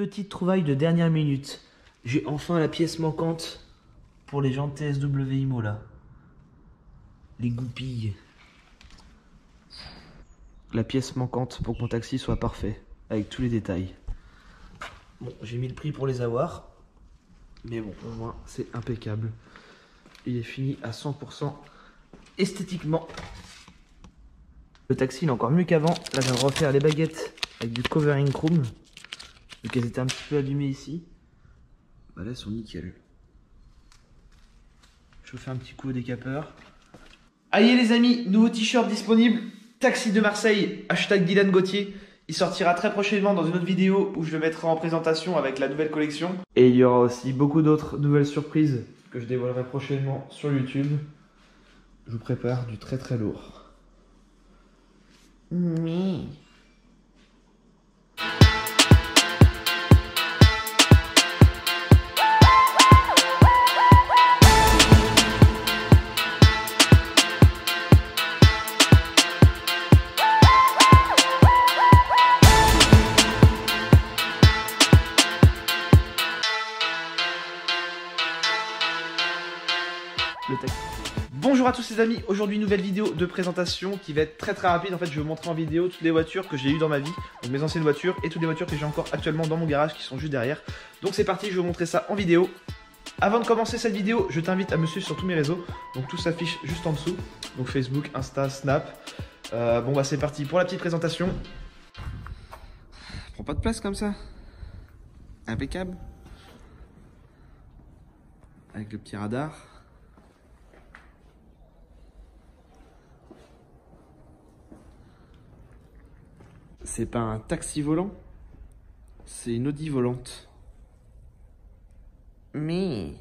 Petite trouvaille de dernière minute. J'ai enfin la pièce manquante pour les jantes TSW IMO là. Les goupilles. La pièce manquante pour que mon taxi soit parfait, avec tous les détails. Bon, j'ai mis le prix pour les avoir. Mais bon, au moins c'est impeccable. Il est fini à 100% esthétiquement. Le taxi il est encore mieux qu'avant. Là je viens de refaire les baguettes avec du covering chrome. Donc elles étaient un petit peu abîmées ici. Bah là elles sont nickel. Je vous fais un petit coup au décapeur. Allez les amis, nouveau t-shirt disponible. Taxi de Marseille, hashtag Dylan Gauthier. Il sortira très prochainement dans une autre vidéo où je le mettrai en présentation avec la nouvelle collection. Et il y aura aussi beaucoup d'autres nouvelles surprises que je dévoilerai prochainement sur YouTube. Je vous prépare du très très lourd. Mais... Bonjour à tous les amis, aujourd'hui nouvelle vidéo de présentation qui va être très rapide. En fait je vais vous montrer en vidéo toutes les voitures que j'ai eues dans ma vie, donc mes anciennes voitures et toutes les voitures que j'ai encore actuellement dans mon garage qui sont juste derrière. Donc c'est parti, je vais vous montrer ça en vidéo. Avant de commencer cette vidéo, je t'invite à me suivre sur tous mes réseaux, donc tout s'affiche juste en dessous, donc Facebook, Insta, Snap. Bon bah c'est parti pour la petite présentation. Prends pas de place comme ça, impeccable. Avec le petit radar. C'est pas un taxi volant, c'est une Audi volante. Mais...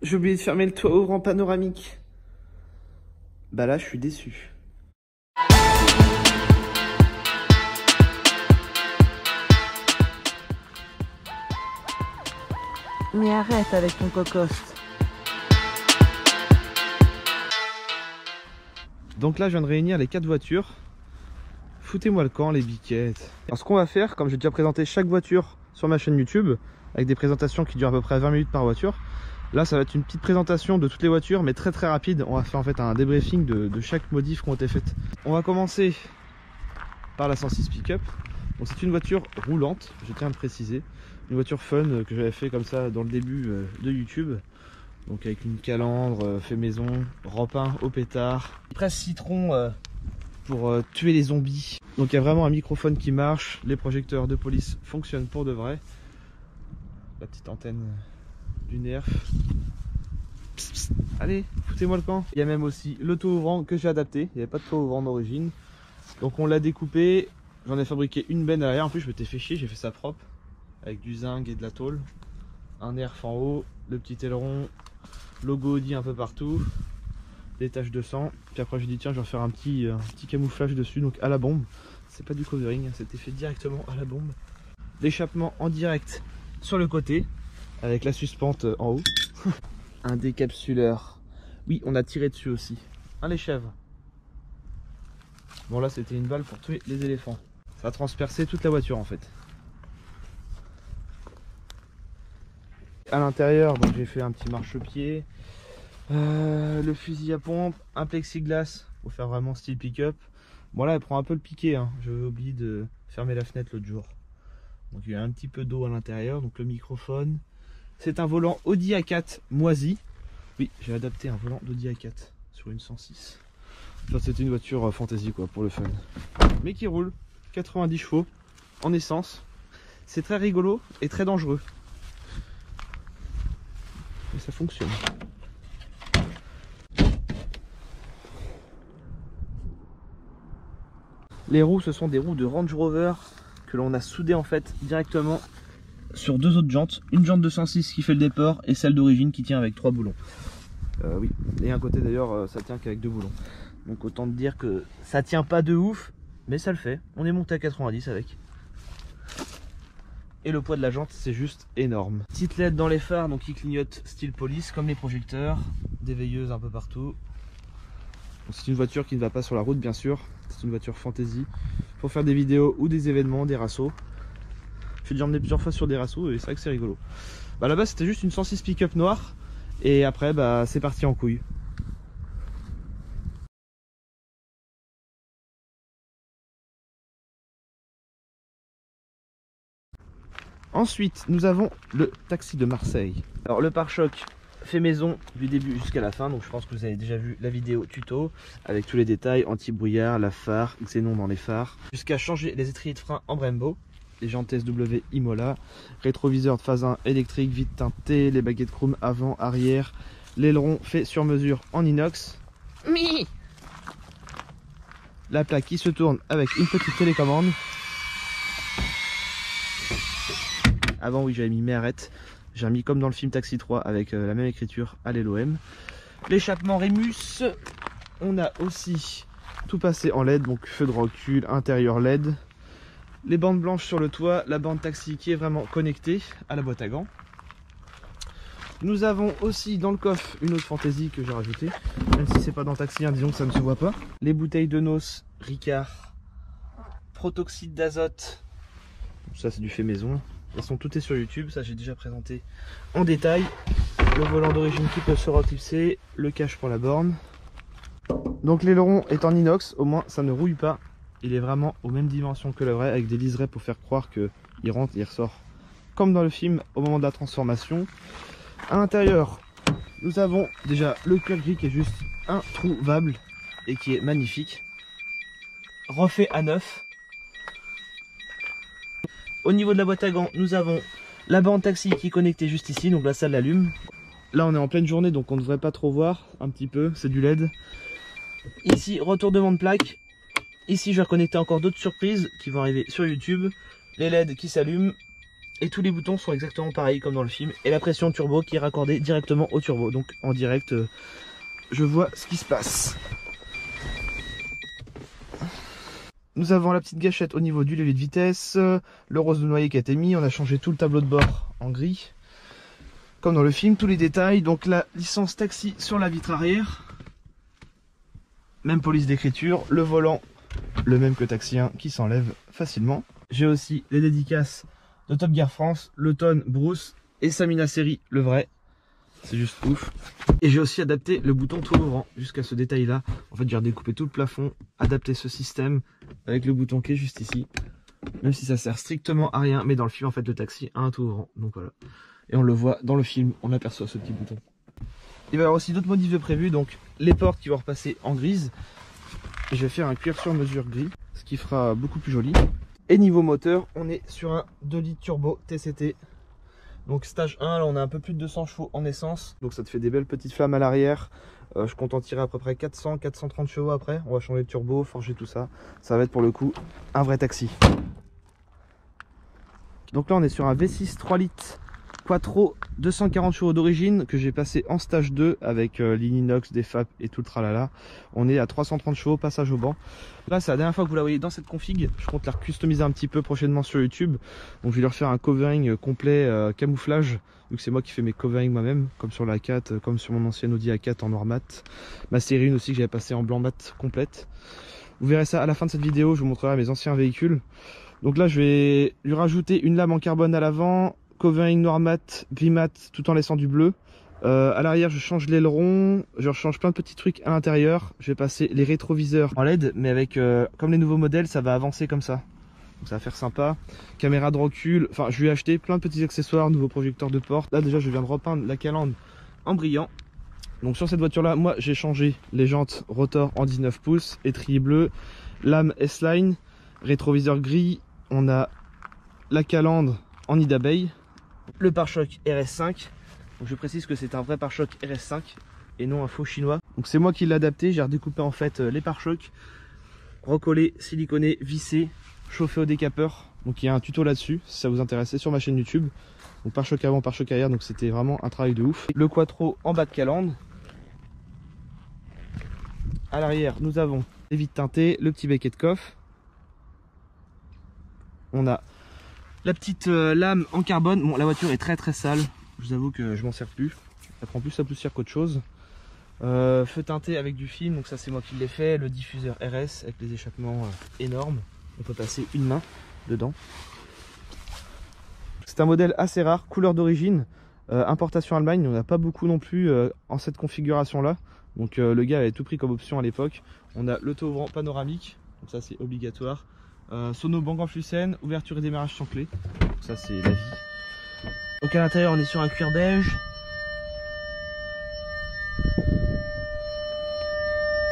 j'ai oublié de fermer le toit ouvrant panoramique. Bah là, je suis déçu. Mais arrête avec ton cocoste. Donc là je viens de réunir les 4 voitures. Foutez-moi le camp les biquettes. Alors ce qu'on va faire, comme j'ai déjà présenté chaque voiture sur ma chaîne YouTube, avec des présentations qui durent à peu près 20 minutes par voiture, là ça va être une petite présentation de toutes les voitures mais très rapide. On va faire en fait un débriefing de chaque modif qui ont été faites. On va commencer par la 106 Pick-up. Donc c'est une voiture roulante, je tiens à le préciser. Une voiture fun que j'avais fait comme ça dans le début de YouTube. Donc avec une calandre fait maison, rampin au pétard, presse citron pour tuer les zombies. Donc il y a vraiment un microphone qui marche, les projecteurs de police fonctionnent pour de vrai. La petite antenne du Nerf. Psst, psst. Allez, foutez-moi le camp. Il y a même aussi le toit ouvrant que j'ai adapté, il n'y avait pas de toit ouvrant d'origine. Donc on l'a découpé, j'en ai fabriqué une benne à l'arrière, en plus je m'étais fait chier, j'ai fait ça propre. Avec du zinc et de la tôle. Un Nerf en haut, le petit aileron. Logo Audi un peu partout, des taches de sang. Puis après j'ai dit tiens je vais faire un petit camouflage dessus, donc à la bombe. C'est pas du covering, c'était fait directement à la bombe. L'échappement en direct sur le côté avec la suspente en haut. Un décapsuleur. Oui, on a tiré dessus aussi. Un lèche-chèvre. Bon là c'était une balle pour tuer les éléphants. Ça a transpercé toute la voiture en fait. À l'intérieur, donc j'ai fait un petit marchepied, le fusil à pompe, un plexiglas pour faire vraiment style pick-up. Bon là elle prend un peu le piqué, hein. J'avais oublié de fermer la fenêtre l'autre jour. Donc il y a un petit peu d'eau à l'intérieur, donc le microphone. C'est un volant Audi A4 moisi. Oui, j'ai adapté un volant d'Audi A4 sur une 106. Enfin c'était une voiture fantasy quoi, pour le fun. Mais qui roule, 90 chevaux, en essence. C'est très rigolo et très dangereux. Et ça fonctionne. Les roues, ce sont des roues de Range Rover que l'on a soudées en fait directement sur 2 autres jantes. Une jante de 106 qui fait le déport et celle d'origine qui tient avec 3 boulons. Oui, et un côté d'ailleurs ça tient qu'avec 2 boulons. Donc autant te dire que ça tient pas de ouf, mais ça le fait. On est monté à 90 avec. Et le poids de la jante c'est juste énorme. Petite LED dans les phares donc qui clignotent style police comme les projecteurs. Des veilleuses un peu partout. C'est une voiture qui ne va pas sur la route bien sûr, c'est une voiture fantasy pour faire des vidéos ou des événements, des rassos. Je suis déjà emmené plusieurs fois sur des rassos et c'est vrai que c'est rigolo. Bah là-bas c'était juste une 106 pick-up noire et après bah c'est parti en couille. Ensuite nous avons le taxi de Marseille. Alors le pare-choc fait maison du début jusqu'à la fin, donc je pense que vous avez déjà vu la vidéo tuto avec tous les détails, anti-brouillard, la phare, xénon dans les phares, jusqu'à changer les étriers de frein en Brembo, les jantes SW Imola, rétroviseur de phase 1 électrique, vitre teintée, les baguettes chrome avant, arrière, l'aileron fait sur mesure en inox, la plaque qui se tourne avec une petite télécommande. Avant oui j'avais mis Merrette, j'ai mis comme dans le film Taxi 3 avec la même écriture à l'LOM. L'échappement Rémus, on a aussi tout passé en LED, donc feu de recul, intérieur LED. Les bandes blanches sur le toit, la bande taxi qui est vraiment connectée à la boîte à gants. Nous avons aussi dans le coffre une autre fantaisie que j'ai rajoutée, même si c'est pas dans Taxi 1, disons que ça ne se voit pas. Les bouteilles de Nos, Ricard, protoxyde d'azote, ça c'est du fait maison. Elles sont toutes sur YouTube, ça j'ai déjà présenté en détail. Le volant d'origine qui peut se reclipser, le cache pour la borne. Donc l'aileron est en inox, au moins ça ne rouille pas. Il est vraiment aux mêmes dimensions que le vrai, avec des liserés pour faire croire qu'il rentre et il ressort comme dans le film au moment de la transformation. À l'intérieur, nous avons déjà le cuir gris qui est juste introuvable et qui est magnifique. Refait à neuf. Au niveau de la boîte à gants, nous avons la bande taxi qui est connectée juste ici, donc là ça l'allume. Là on est en pleine journée donc on ne devrait pas trop voir, un petit peu, c'est du LED. Ici, retournement de plaque. Ici je vais reconnecter encore d'autres surprises qui vont arriver sur YouTube. Les LED qui s'allument et tous les boutons sont exactement pareils comme dans le film. Et la pression turbo qui est raccordée directement au turbo, donc en direct je vois ce qui se passe. Nous avons la petite gâchette au niveau du levier de vitesse, le rose de noyer qui a été mis, on a changé tout le tableau de bord en gris. Comme dans le film, tous les détails, donc la licence taxi sur la vitre arrière. Même police d'écriture, le volant, le même que Taxi 1 qui s'enlève facilement. J'ai aussi les dédicaces de Top Gear France, le Tonne, Bruce et Samina Seri, le vrai. C'est juste ouf. Et j'ai aussi adapté le bouton tout ouvrant jusqu'à ce détail là. En fait j'ai redécoupé tout le plafond, adapté ce système avec le bouton qui est juste ici. Même si ça sert strictement à rien, mais dans le film en fait le taxi a un tout ouvrant. Donc voilà. Et on le voit dans le film, on aperçoit ce petit bouton. Il va y avoir aussi d'autres modifs de prévus, donc les portes qui vont repasser en grise. Je vais faire un cuir sur mesure gris, ce qui fera beaucoup plus joli. Et niveau moteur, on est sur un 2 litres turbo TCT. Donc stage 1, là on a un peu plus de 200 chevaux en essence. Donc ça te fait des belles petites flammes à l'arrière. Je compte en tirer à peu près 400-430 chevaux après. On va changer de turbo, forger tout ça. Ça va être pour le coup un vrai taxi. Donc là on est sur un V6 3 litres Quattro 240 chevaux d'origine que j'ai passé en stage 2 avec l'inox, des FAP et tout le tralala. On est à 330 chevaux, passage au banc. Là c'est la dernière fois que vous la voyez dans cette config. Je compte la customiser un petit peu prochainement sur YouTube. Donc je vais leur faire un covering complet camouflage, vu que c'est moi qui fais mes coverings moi-même, comme sur la 4, comme sur mon ancienne Audi A4 en noir mat. Ma série 1 aussi que j'avais passé en blanc mat complète. Vous verrez ça à la fin de cette vidéo, je vous montrerai mes anciens véhicules. Donc là je vais lui rajouter une lame en carbone à l'avant, covering noir mat, gris mat, tout en laissant du bleu. À l'arrière je change l'aileron, je change plein de petits trucs à l'intérieur. Je vais passer les rétroviseurs en LED, mais avec comme les nouveaux modèles ça va avancer comme ça. Donc ça va faire sympa. Caméra de recul, enfin je lui ai acheté plein de petits accessoires, nouveau projecteur de porte. Là déjà je viens de repeindre la calandre en brillant. Donc sur cette voiture là, moi j'ai changé les jantes rotor en 19 pouces, étrier bleu, lame S-Line, rétroviseur gris. On a la calandre en nid d'abeille. Le pare-choc RS5, donc je précise que c'est un vrai pare-choc RS5 et non un faux chinois. Donc c'est moi qui l'ai adapté, j'ai redécoupé en fait les pare-chocs, recollé, siliconé, vissé, chauffé au décapeur. Donc il y a un tuto là-dessus si ça vous intéresse, c'est sur ma chaîne YouTube. Donc pare-choc avant, pare-choc arrière, donc c'était vraiment un travail de ouf. Le quattro en bas de calandre. À l'arrière nous avons les vitres teintées, le petit becquet de coffre. On a la petite lame en carbone. Bon, la voiture est très sale. Je vous avoue que je m'en sers plus. Ça prend plus à poussière qu'autre chose. Feu teinté avec du film, donc ça c'est moi qui l'ai fait. Le diffuseur RS avec les échappements énormes. On peut passer une main dedans. C'est un modèle assez rare, couleur d'origine, importation Allemagne. On n'a pas beaucoup non plus en cette configuration là. Donc le gars avait tout pris comme option à l'époque. On a l'auto-ouvrant panoramique, donc ça c'est obligatoire. Sono Bang & Olufsen, ouverture et démarrage sans clé. Donc ça c'est la vie. Donc à l'intérieur on est sur un cuir beige.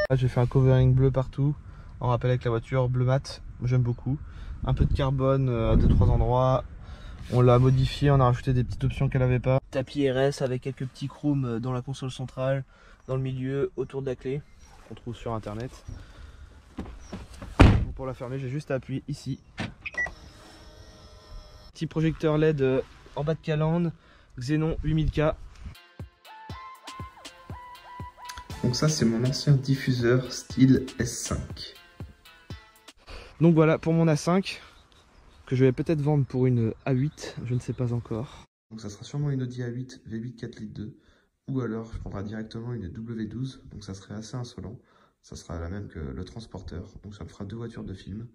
Là j'ai fait un covering bleu partout, en rappel avec la voiture, bleu mat, j'aime beaucoup. Un peu de carbone à 2-3 endroits. On l'a modifié, on a rajouté des petites options qu'elle n'avait pas. Tapis RS avec quelques petits chrome dans la console centrale, dans le milieu, autour de la clé, qu'on trouve sur internet. Donc pour la fermer, j'ai juste à appuyer ici. Petit projecteur LED en bas de calandre, Xenon 8000K. Donc ça c'est mon ancien diffuseur style S5. Donc voilà pour mon A5. Que je vais peut-être vendre pour une A8, je ne sais pas encore. Donc ça sera sûrement une Audi A8 V8 4 litres 2, ou alors je prendrai directement une W12, donc ça serait assez insolent. Ça sera la même que le Transporter, donc ça me fera 2 voitures de film.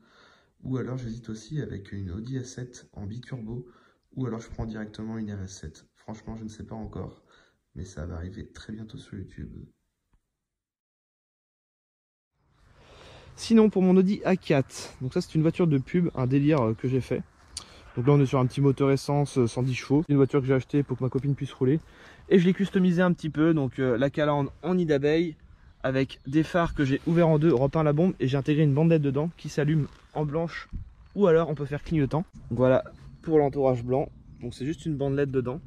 Ou alors j'hésite aussi avec une Audi A7 en biturbo, ou alors je prends directement une RS7. Franchement je ne sais pas encore, mais ça va arriver très bientôt sur YouTube. Sinon pour mon Audi A4, donc ça c'est une voiture de pub, un délire que j'ai fait. Donc là on est sur un petit moteur essence 110 chevaux. C'est une voiture que j'ai achetée pour que ma copine puisse rouler. Et je l'ai customisé un petit peu, donc la calandre en nid d'abeille, avec des phares que j'ai ouverts en deux, repeint la bombe, et j'ai intégré une bandette dedans qui s'allume en blanche, ou alors on peut faire clignotant. Donc voilà pour l'entourage blanc, donc c'est juste une bande LED dedans.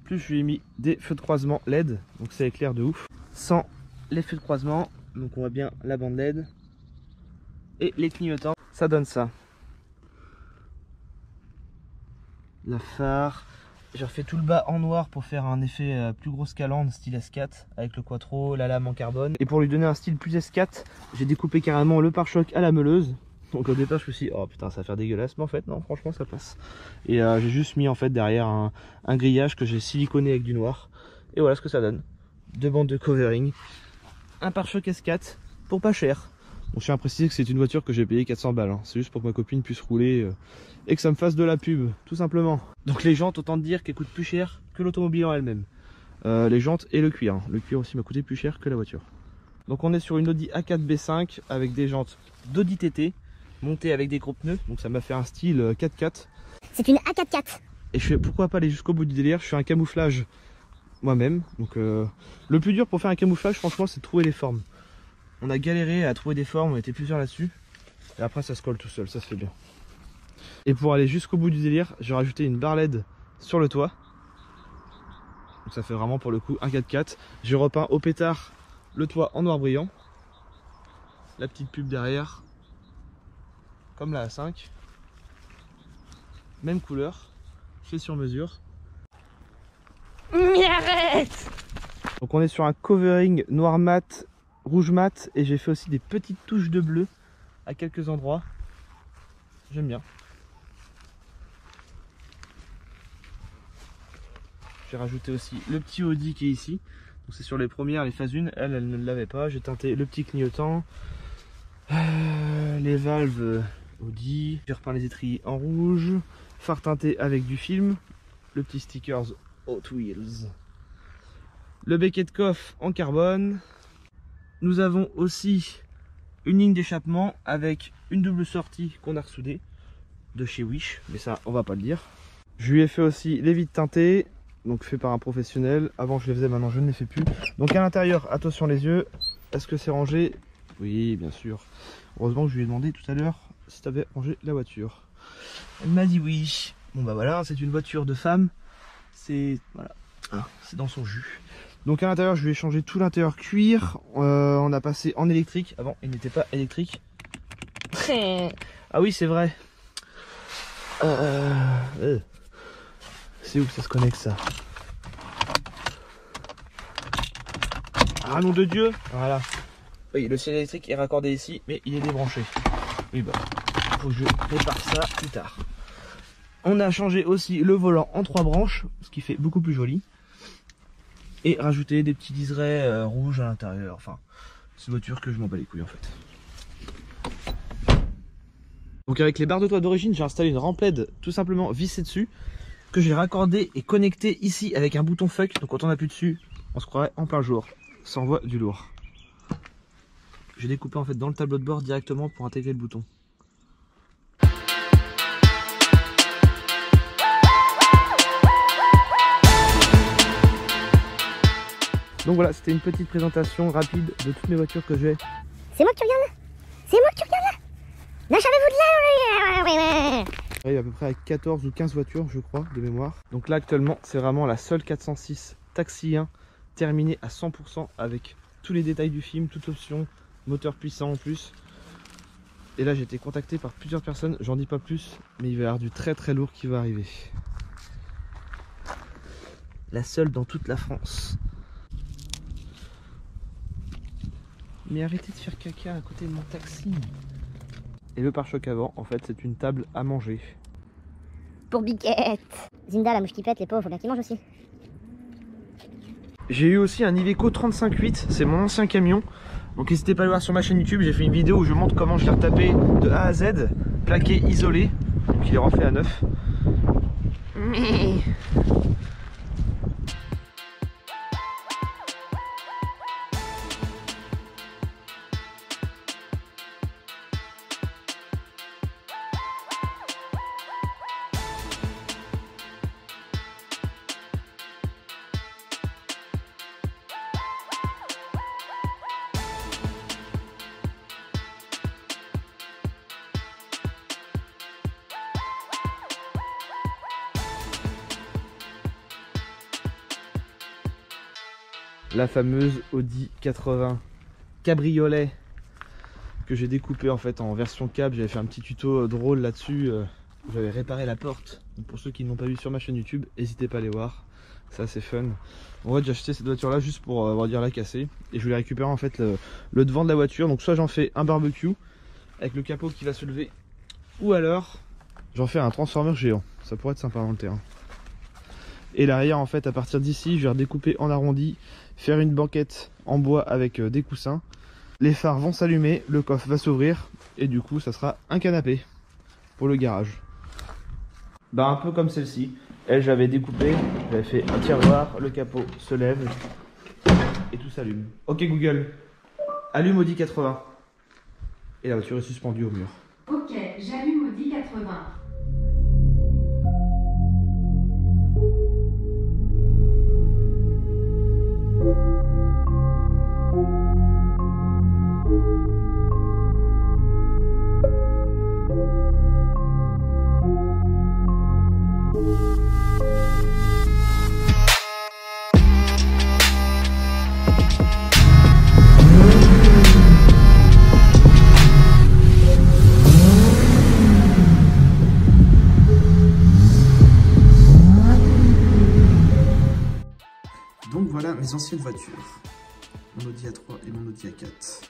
Plus je lui ai mis des feux de croisement LED, donc ça éclaire de ouf. Sans les feux de croisement, donc on voit bien la bande LED. Et les clignotants, ça donne ça. La phare. J'ai refait tout le bas en noir pour faire un effet plus grosse calandre, style S4, avec le quattro, la lame en carbone. Et pour lui donner un style plus S4, j'ai découpé carrément le pare-choc à la meuleuse. Donc au départ je me suis dit, oh putain ça va faire dégueulasse, mais en fait non, franchement ça passe. Et j'ai juste mis en fait derrière un grillage que j'ai siliconé avec du noir. Et voilà ce que ça donne. 2 bandes de covering, un pare-choc S4 pour pas cher. Bon, je tiens à préciser que c'est une voiture que j'ai payé 400 balles, hein. C'est juste pour que ma copine puisse rouler et que ça me fasse de la pub, tout simplement. Donc les jantes, autant te dire qu'elles coûtent plus cher que l'automobile en elle-même. Les jantes et le cuir. Le cuir aussi m'a coûté plus cher que la voiture. Donc on est sur une Audi A4 B5 avec des jantes d'Audi TT, montées avec des gros pneus. Donc ça m'a fait un style 4x4. C'est une A4x4. Et je fais pourquoi pas aller jusqu'au bout du délire. Je fais un camouflage moi-même. Donc le plus dur pour faire un camouflage, franchement, c'est de trouver les formes. On a galéré à trouver des formes, on était plusieurs là-dessus. Et après ça se colle tout seul, ça se fait bien. Et pour aller jusqu'au bout du délire, j'ai rajouté une barre LED sur le toit. Donc ça fait vraiment pour le coup un 4x4. J'ai repeint au pétard le toit en noir brillant. La petite pub derrière. Comme la A5. Même couleur. Fait sur mesure. Mais arrête! Donc on est sur un covering noir mat, rouge mat, et j'ai fait aussi des petites touches de bleu à quelques endroits. J'aime bien. J'ai rajouté aussi le petit Audi qui est ici. Donc c'est sur les premières, les phases 1, elle ne l'avait pas. J'ai teinté le petit clignotant, les valves Audi. J'ai repeint les étriers en rouge, phare teinté avec du film, le petit stickers Hot Wheels, le becquet de coffre en carbone. Nous avons aussi une ligne d'échappement avec une double sortie qu'on a ressoudée de chez Wish, mais ça on va pas le dire. Je lui ai fait aussi les vitres teintées, donc fait par un professionnel. Avant je les faisais, maintenant je ne les fais plus. Donc à l'intérieur, attention les yeux, est-ce que c'est rangé? Oui, bien sûr. Heureusement que je lui ai demandé tout à l'heure si tu avais rangé la voiture. Elle m'a dit oui. Bon bah voilà, c'est une voiture de femme. C'est voilà, c'est dans son jus. Donc à l'intérieur, je lui ai changé tout l'intérieur cuir. On a passé en électrique. Avant, il n'était pas électrique. Ah oui, c'est vrai. C'est où ça se connecte ça? Ah nom de Dieu. Voilà. Oui, le ciel électrique est raccordé ici, mais il est débranché. Oui bah, faut que je répare ça plus tard. On a changé aussi le volant en 3 branches, ce qui fait beaucoup plus joli. et rajouter des petits liserés rouges à l'intérieur. Enfin, c'est une voiture que je m'en bats les couilles en fait. Donc avec les barres de toit d'origine, j'ai installé une rampe LED tout simplement vissée dessus, que j'ai raccordée et connectée ici avec un bouton fuck. Donc quand on appuie dessus, on se croirait en plein jour. Ça envoie du lourd. J'ai découpé en fait dans le tableau de bord directement pour intégrer le bouton. Donc voilà, c'était une petite présentation rapide de toutes mes voitures que j'ai. C'est moi que tu regardes là? C'est moi que tu regardes là? Lâchez-vous de là! Il y a à peu près à 14 ou 15 voitures, je crois, de mémoire. Donc là, actuellement, c'est vraiment la seule 406 Taxi 1 terminée à 100% avec tous les détails du film, toute option, moteur puissant en plus. Et là, j'ai été contacté par plusieurs personnes, j'en dis pas plus, mais il va y avoir du très très lourd qui va arriver. La seule dans toute la France. Mais arrêtez de faire caca à côté de mon taxi. Et le pare-choc avant, en fait, c'est une table à manger. Pour Biquette. Zinda, la mouche qui pète, les pauvres, faut bien qu'ils mangent aussi. J'ai eu aussi un Iveco 35.8, c'est mon ancien camion. Donc n'hésitez pas à le voir sur ma chaîne YouTube, j'ai fait une vidéo où je montre comment je l'ai retapé de A à Z, plaqué, isolé. Donc il est refait à neuf. La fameuse Audi 80 cabriolet que j'ai découpé en fait en version cab. J'avais fait un petit tuto drôle là-dessus où j'avais réparé la porte. Donc pour ceux qui ne l'ont pas vu sur ma chaîne YouTube, n'hésitez pas à aller voir, c'est assez fun. En fait, j'ai acheté cette voiture là juste pour on va dire la casser, et je voulais récupérer en fait le devant de la voiture. Donc soit j'en fais un barbecue avec le capot qui va se lever, ou alors j'en fais un transformeur géant. Ça pourrait être sympa dans le terrain. Et l'arrière, en fait, à partir d'ici, je vais redécouper en arrondi, faire une banquette en bois avec des coussins. Les phares vont s'allumer, le coffre va s'ouvrir, et du coup, ça sera un canapé pour le garage. Bah, un peu comme celle-ci. Elle, j'avais découpé, j'avais fait un tiroir, le capot se lève, et tout s'allume. Ok Google, allume Audi 80. Et la voiture est suspendue au mur. Ok, j'allume Audi 80. Donc voilà mes anciennes voitures, mon Audi A3 et mon Audi A4.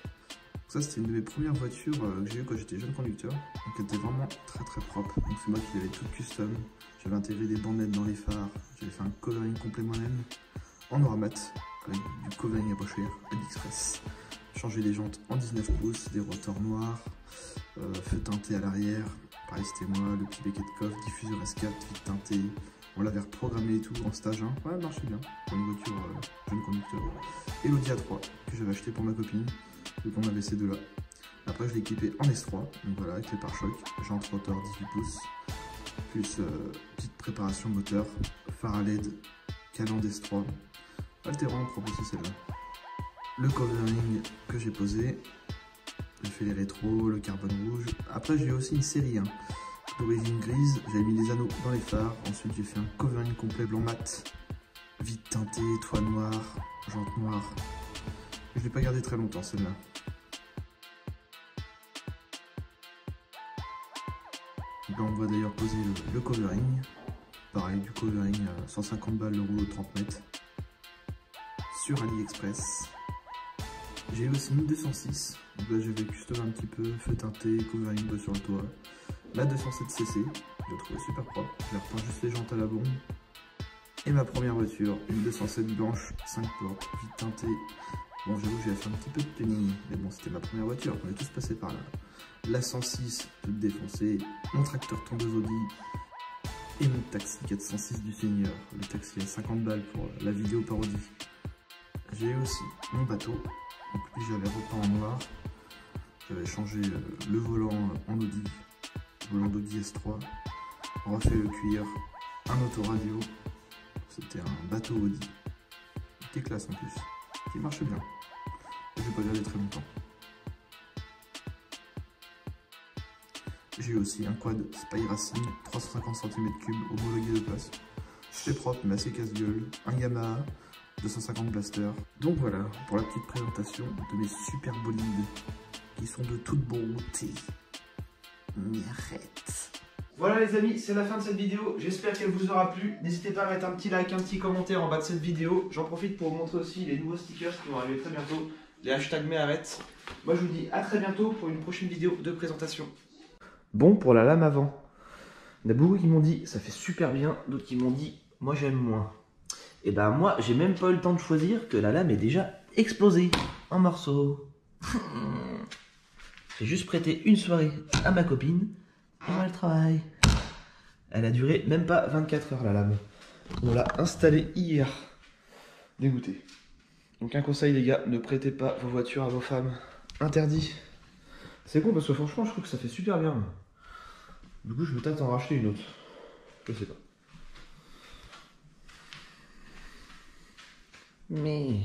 Ça c'était une de mes premières voitures que j'ai eu quand j'étais jeune conducteur, donc elle était vraiment très très propre. Donc c'est moi qui l'avais toute custom, j'avais intégré des bandettes dans les phares, j'avais fait un covering complet moi-même, en noir mat, avec du covering à pas cher, AliExpress. Changé les jantes en 19 pouces, des rotors noirs, feu teinté à l'arrière, pareil c'était moi, le petit becquet de coffre, diffuseur S4, vite teinté. On l'avait reprogrammé et tout en stage 1, ouais, elle marchait bien pour une voiture jeune conducteur. Et l'Audi A3 que j'avais acheté pour ma copine, donc on avait ces deux là. Après je l'ai équipé en S3, donc voilà, avec les pare-chocs, jante rotor 18 pouces, plus petite préparation moteur, phare à LED, calandre S3, elle était vraiment propre aussi celle-là. Le covering que j'ai posé, j'ai fait les rétros, le carbone rouge. Après j'ai eu aussi une série 1. D'origine grise, j'avais mis les anneaux dans les phares, ensuite j'ai fait un covering complet blanc mat, vite teinté, toit noir, jante noire. Je ne l'ai pas gardé très longtemps celle-là. Là on voit d'ailleurs poser le covering, pareil du covering à 150 balles le rouleau de 30 mètres, sur AliExpress. J'ai eu aussi une 206, donc là je vais customer un petit peu, feu teinté, covering bleu sur le toit. La 207cc, je l'ai trouvé super propre, je repeins juste les jantes à la bombe. Et ma première voiture, une 207 blanche, 5 portes, vite teintée. Bon, j'avoue que j'ai fait un petit peu de tuning, mais bon, c'était ma première voiture, on est tous passés par là. La 106, toute défoncée, mon tracteur tondeuse Audi et mon taxi 406 du Seigneur. Le taxi à 50 balles pour la vidéo parodie. J'ai aussi mon bateau, donc lui j'avais repeint en noir. J'avais changé le volant en Audi, volant d'Audi S3, refait le cuir, un autoradio. C'était un bateau Audi, qui était classe en plus, qui marche bien. Je vais pas garder très longtemps. J'ai aussi un quad Spy Racing 350 cm3 homologué de place. C'est propre mais assez casse-gueule. Un Yamaha 250 Blaster. Donc voilà pour la petite présentation de mes super bolides qui sont de toute beauté. Arrête. Voilà les amis, c'est la fin de cette vidéo. J'espère qu'elle vous aura plu. N'hésitez pas à mettre un petit like, un petit commentaire en bas de cette vidéo. J'en profite pour vous montrer aussi les nouveaux stickers qui vont arriver très bientôt. Les hashtags Méarrête. Moi je vous dis à très bientôt pour une prochaine vidéo de présentation. Bon pour la lame avant. Il y en a beaucoup qui m'ont dit ça fait super bien, d'autres qui m'ont dit moi j'aime moins. Et ben moi j'ai même pas eu le temps de choisir que la lame est déjà explosée en morceaux. J'ai juste prêté une soirée à ma copine et voilà le travail. Elle a duré même pas 24 heures la lame. On l'a installée hier. Dégoûté. Donc un conseil les gars, ne prêtez pas vos voitures à vos femmes. Interdit. C'est con parce que franchement je trouve que ça fait super bien. Du coup je vais peut-être en racheter une autre. Je sais pas. Mais...